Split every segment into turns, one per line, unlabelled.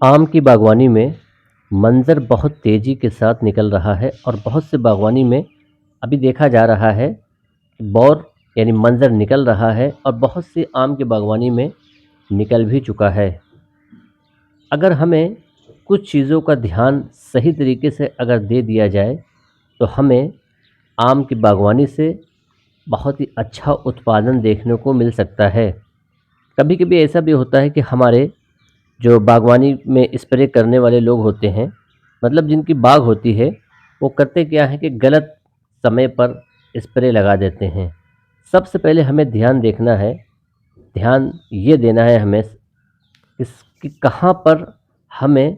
आम की बागवानी में मंजर बहुत तेज़ी के साथ निकल रहा है और बहुत से बागवानी में अभी देखा जा रहा है कि बौर यानी मंजर निकल रहा है और बहुत सी आम की बागवानी में निकल भी चुका है। अगर हमें कुछ चीज़ों का ध्यान सही तरीके से अगर दे दिया जाए तो हमें आम की बागवानी से बहुत ही अच्छा उत्पादन देखने को मिल सकता है। कभी-कभी ऐसा भी होता है कि हमारे जो बागवानी में स्प्रे करने वाले लोग होते हैं, मतलब जिनकी बाग होती है, वो करते क्या है कि गलत समय पर स्प्रे लगा देते हैं। सबसे पहले हमें ध्यान ये देना है हमें कि कहाँ पर हमें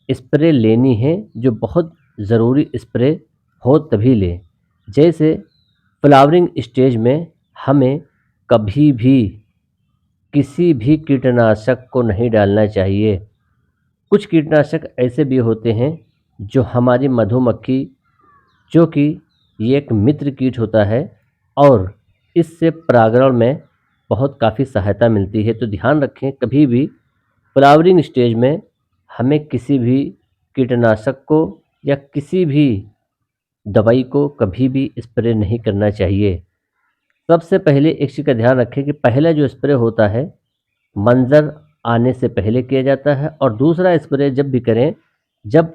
स्प्रे लेनी है, जो बहुत ज़रूरी स्प्रे हो तभी लें। जैसे फ्लावरिंग स्टेज में हमें कभी भी किसी भी कीटनाशक को नहीं डालना चाहिए। कुछ कीटनाशक ऐसे भी होते हैं जो हमारी मधुमक्खी, जो कि ये एक मित्र कीट होता है और इससे परागण में बहुत काफ़ी सहायता मिलती है। तो ध्यान रखें, कभी भी फ्लावरिंग स्टेज में हमें किसी भी कीटनाशक को या किसी भी दवाई को कभी भी स्प्रे नहीं करना चाहिए। सबसे पहले एक चीज़ का ध्यान रखें कि पहला जो स्प्रे होता है मंजर आने से पहले किया जाता है और दूसरा स्प्रे जब भी करें, जब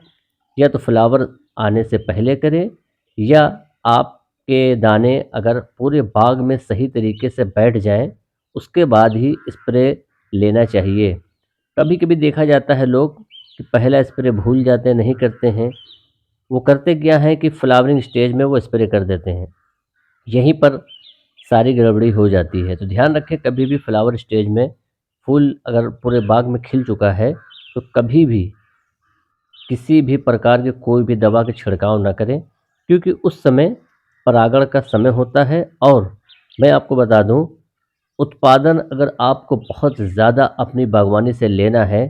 या तो फ्लावर आने से पहले करें या आपके दाने अगर पूरे बाग में सही तरीके से बैठ जाएं, उसके बाद ही स्प्रे लेना चाहिए। कभी-कभी देखा जाता है लोग कि पहला स्प्रे भूल जाते हैं, नहीं करते हैं। वो करते क्या हैं कि फ्लावरिंग स्टेज में वो स्प्रे कर देते हैं। यहीं पर सारी गड़बड़ी हो जाती है। तो ध्यान रखें, कभी भी फ्लावर स्टेज में फूल अगर पूरे बाग में खिल चुका है तो कभी भी किसी भी प्रकार की कोई भी दवा के छिड़काव ना करें, क्योंकि उस समय परागण का समय होता है। और मैं आपको बता दूं, उत्पादन अगर आपको बहुत ज़्यादा अपनी बागवानी से लेना है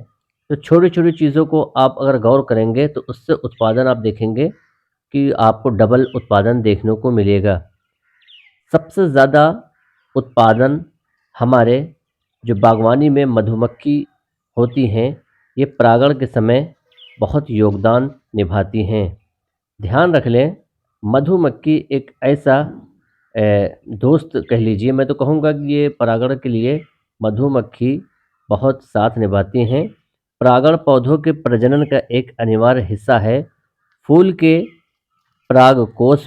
तो छोटी-छोटी चीज़ों को आप अगर गौर करेंगे तो उससे उत्पादन आप देखेंगे कि आपको डबल उत्पादन देखने को मिलेगा। सबसे ज़्यादा उत्पादन हमारे जो बागवानी में मधुमक्खी होती हैं, ये परागण के समय बहुत योगदान निभाती हैं। ध्यान रख लें, मधुमक्खी एक ऐसा दोस्त कह लीजिए, मैं तो कहूँगा कि ये परागण के लिए मधुमक्खी बहुत साथ निभाती हैं। परागण पौधों के प्रजनन का एक अनिवार्य हिस्सा है। फूल के परागकोश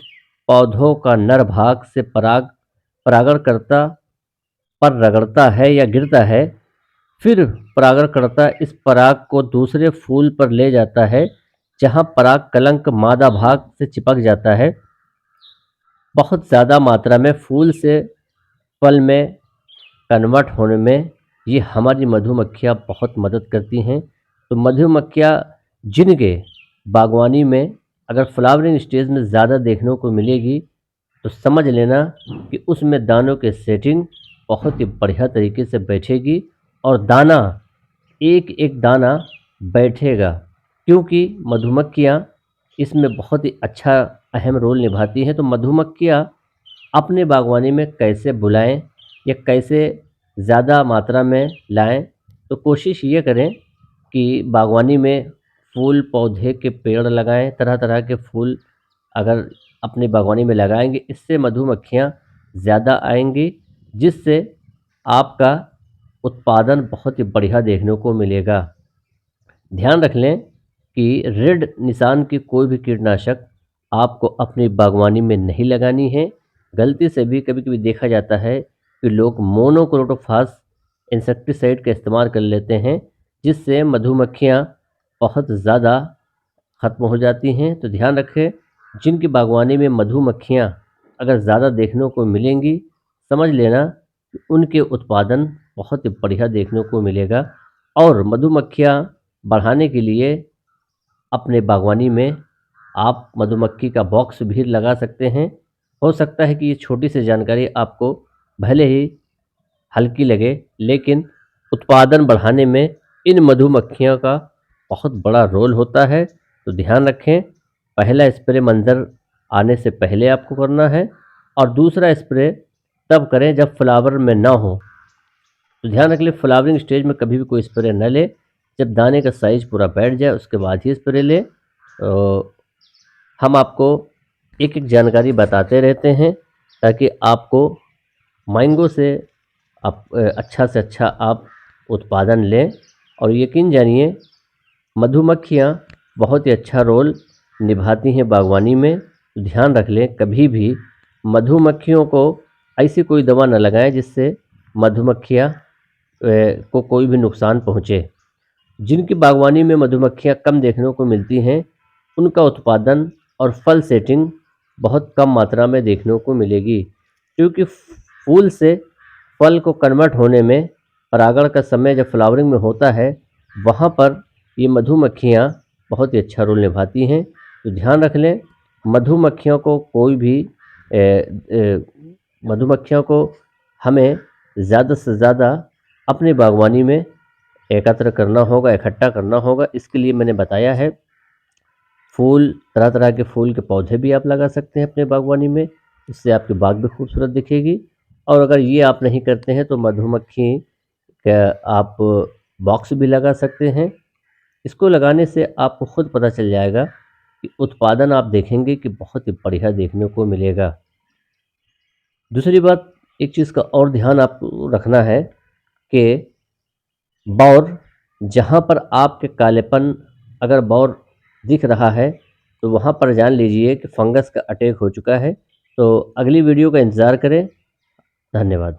पौधों का नर भाग से परागणकर्ता पर रगड़ता है या गिरता है। फिर परागणकर्ता इस पराग को दूसरे फूल पर ले जाता है, जहां पराग कलंक मादा भाग से चिपक जाता है। बहुत ज़्यादा मात्रा में फूल से फल में कन्वर्ट होने में ये हमारी मधुमक्खियाँ बहुत मदद करती हैं। तो मधुमक्खियाँ जिनके बागवानी में अगर फ्लावरिंग स्टेज में ज़्यादा देखने को मिलेगी, तो समझ लेना कि उसमें दानों की सेटिंग बहुत ही बढ़िया तरीके से बैठेगी और दाना एक-एक दाना बैठेगा, क्योंकि मधुमक्खियाँ इसमें बहुत ही अच्छा अहम रोल निभाती हैं। तो मधुमक्खियाँ अपने बागवानी में कैसे बुलाएँ या कैसे ज़्यादा मात्रा में लाएँ, तो कोशिश ये करें कि बागवानी में फूल पौधे के पेड़ लगाएँ, तरह-तरह के फूल अगर अपनी बागवानी में लगाएँगे, इससे मधुमक्खियाँ ज़्यादा आएँगी, जिससे आपका उत्पादन बहुत ही बढ़िया देखने को मिलेगा। ध्यान रख लें कि रेड निशान की कोई भी कीटनाशक आपको अपनी बागवानी में नहीं लगानी है। गलती से भी कभी-कभी देखा जाता है कि लोग मोनोक्रोटोफास इंसेक्टिसाइड का इस्तेमाल कर लेते हैं, जिससे मधुमक्खियाँ बहुत ज़्यादा ख़त्म हो जाती हैं। तो ध्यान रखें, जिनकी बागवानी में मधुमक्खियाँ अगर ज़्यादा देखने को मिलेंगी, समझ लेना कि उनके उत्पादन बहुत ही बढ़िया देखने को मिलेगा। और मधुमक्खियाँ बढ़ाने के लिए अपने बागवानी में आप मधुमक्खी का बॉक्स भी लगा सकते हैं। हो सकता है कि ये छोटी सी जानकारी आपको भले ही हल्की लगे, लेकिन उत्पादन बढ़ाने में इन मधुमक्खियों का बहुत बड़ा रोल होता है। तो ध्यान रखें, पहला स्प्रे मंजर आने से पहले आपको करना है और दूसरा स्प्रे तब करें जब फ्लावर में ना हो। तो ध्यान रख लें, फ्लावरिंग स्टेज में कभी भी कोई स्प्रे न लें। जब दाने का साइज़ पूरा बैठ जाए उसके बाद ही स्प्रे लें। हम आपको एक-एक जानकारी बताते रहते हैं ताकि आपको मैंगो से अच्छा से अच्छा आप उत्पादन लें। और यकीन जानिए मधुमक्खियाँ बहुत ही अच्छा रोल निभाती हैं बागवानी में। तो ध्यान रख लें कभी भी मधुमक्खियों को ऐसी कोई दवा न लगाएं जिससे मधुमक्खियाँ को कोई भी नुकसान पहुँचे। जिनकी बागवानी में मधुमक्खियाँ कम देखने को मिलती हैं उनका उत्पादन और फल सेटिंग बहुत कम मात्रा में देखने को मिलेगी, क्योंकि फूल से फल को कन्वर्ट होने में परागण का समय जब फ्लावरिंग में होता है वहाँ पर ये मधुमक्खियाँ बहुत ही अच्छा रोल निभाती हैं। तो ध्यान रख लें मधुमक्खियों को कोई भी मधुमक्खियों को हमें ज़्यादा से ज़्यादा अपनी बागवानी में एकत्र करना होगा, इकट्ठा करना होगा। इसके लिए मैंने बताया है फूल, तरह-तरह के फूल के पौधे भी आप लगा सकते हैं अपने बागवानी में, इससे आपकी बाग भी खूबसूरत दिखेगी। और अगर ये आप नहीं करते हैं तो मधुमक्खी का आप बॉक्स भी लगा सकते हैं। इसको लगाने से आपको खुद पता चल जाएगा कि उत्पादन आप देखेंगे कि बहुत ही बढ़िया देखने को मिलेगा। दूसरी बात, एक चीज़ का और ध्यान आपको रखना है कि बौर जहाँ पर आपके कालेपन अगर बौर दिख रहा है तो वहाँ पर जान लीजिए कि फंगस का अटैक हो चुका है। तो अगली वीडियो का इंतज़ार करें। धन्यवाद।